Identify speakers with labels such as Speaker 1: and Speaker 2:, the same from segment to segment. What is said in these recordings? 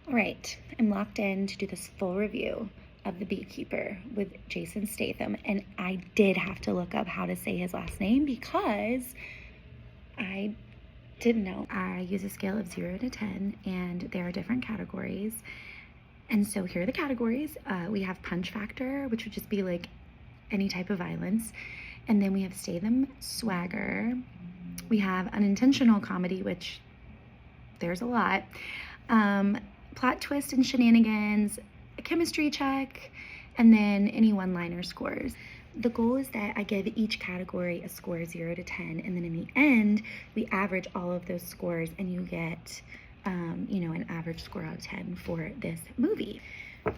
Speaker 1: All right, I'm locked in to do this full review of The Beekeeper with Jason Statham, and I did have to look up how to say his last name because I didn't know. I use a scale of 0 to 10, and there are different categories. And so here are the categories. We have punch factor, which would just be like any type of violence. And then we have Statham swagger. We have unintentional comedy, which there's a lot. Plot twist and shenanigans, a chemistry check, and then any one-liner scores. The goal is that I give each category a score 0 to 10, and then in the end, we average all of those scores, and you get, an average score out of 10 for this movie.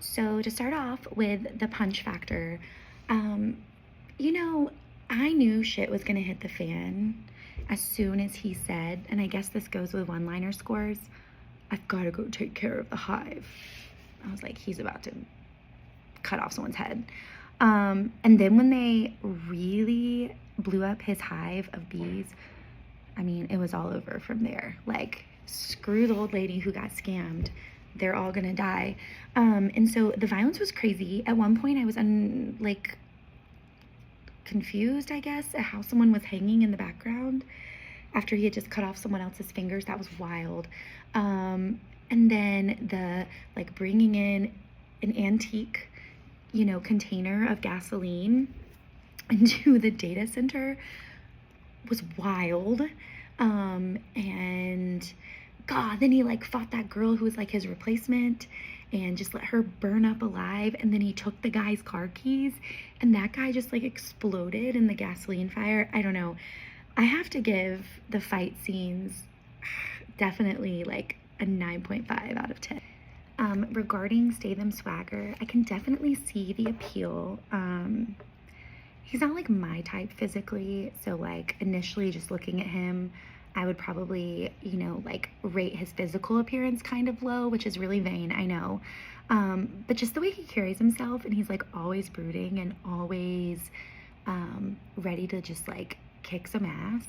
Speaker 1: So to start off with the punch factor, I knew shit was gonna hit the fan as soon as he said, and I guess this goes with one-liner scores, I've got to go take care of the hive. I was like, he's about to cut off someone's head. And then when they really blew up his hive of bees, I mean, it was all over from there. Like, screw the old lady who got scammed. They're all gonna die. And so the violence was crazy. At one point I was confused, I guess, at how someone was hanging in the background after he had just cut off someone else's fingers. That was wild. And then the bringing in an antique, container of gasoline into the data center was wild. And God, then he fought that girl who was his replacement and just let her burn up alive. And then he took the guy's car keys and that guy just exploded in the gasoline fire. I don't know. I have to give the fight scenes definitely a 9.5 out of 10. Regarding Statham swagger, I can definitely see the appeal. He's not my type physically, so initially just looking at him, I would probably, rate his physical appearance kind of low, which is really vain, I know. But just the way he carries himself, and he's always brooding and always ready to just kick some ass.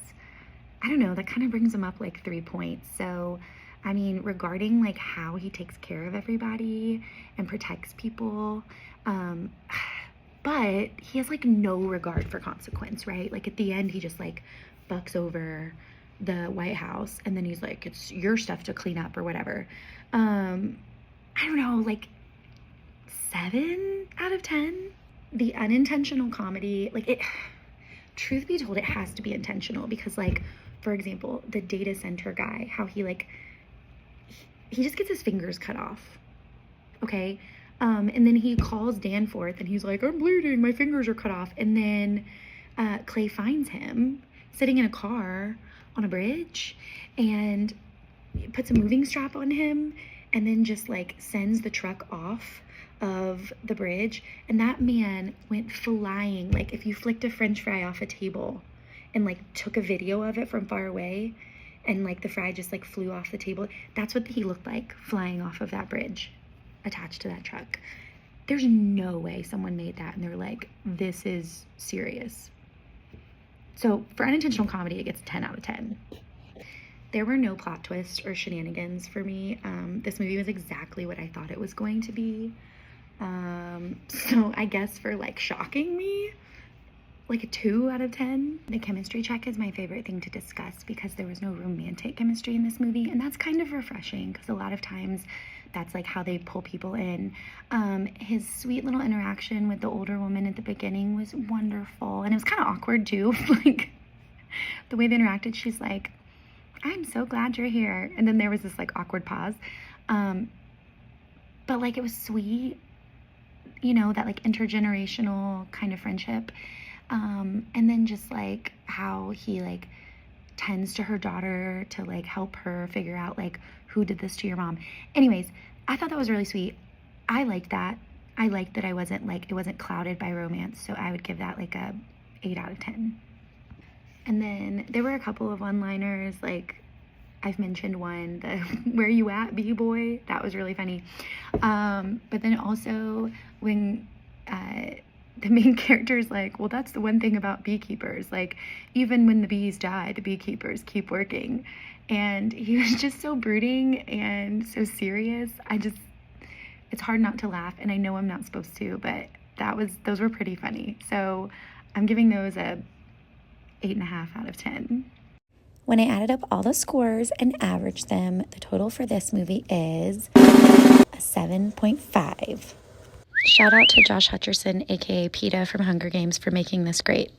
Speaker 1: I don't know, that kind of brings him up 3 points. So, I mean, regarding how he takes care of everybody and protects people, but he has no regard for consequence, right? At the end, he just bucks over the White House, and then he's like, it's your stuff to clean up or whatever. I don't know, 7 out of 10. The unintentional comedy, truth be told, it has to be intentional because for example, the data center guy, how he just gets his fingers cut off, okay? And then he calls Danforth and he's like, I'm bleeding, my fingers are cut off. And then Clay finds him sitting in a car on a bridge and puts a moving strap on him and then just sends the truck off of the bridge. And that man went flying. If you flicked a french fry off a table and took a video of it from far away and the fry just flew off the table, that's what he looked like flying off of that bridge attached to that truck. There's no way someone made that and they're like, this is serious. So for unintentional comedy, it gets 10 out of 10. There were no plot twists or shenanigans for me. This movie was exactly what I thought it was going to be. So I guess for shocking me, a 2 out of 10. The chemistry check is my favorite thing to discuss because there was no romantic chemistry in this movie, and that's kind of refreshing because a lot of times that's how they pull people in. His sweet little interaction with the older woman at the beginning was wonderful, and it was kind of awkward too. The way they interacted, she's like, I'm so glad you're here, and then there was this awkward pause, but it was sweet, that intergenerational kind of friendship. And then just how he tends to her daughter to help her figure out who did this to your mom. Anyways, I thought that was really sweet. I liked that. I liked that I wasn't it wasn't clouded by romance, so I would give that a 8 out of 10. And then there were a couple of one-liners, I've mentioned one, the where you at, B-boy? That was really funny. But then also when the main character is well, that's the one thing about beekeepers. Even when the bees die, the beekeepers keep working. And he was just so brooding and so serious. It's hard not to laugh, and I know I'm not supposed to, but those were pretty funny. So I'm giving those a 8.5 out of 10. When I added up all the scores and averaged them, the total for this movie is a 7.5. Shout out to Josh Hutcherson, aka PETA from Hunger Games, for making this great.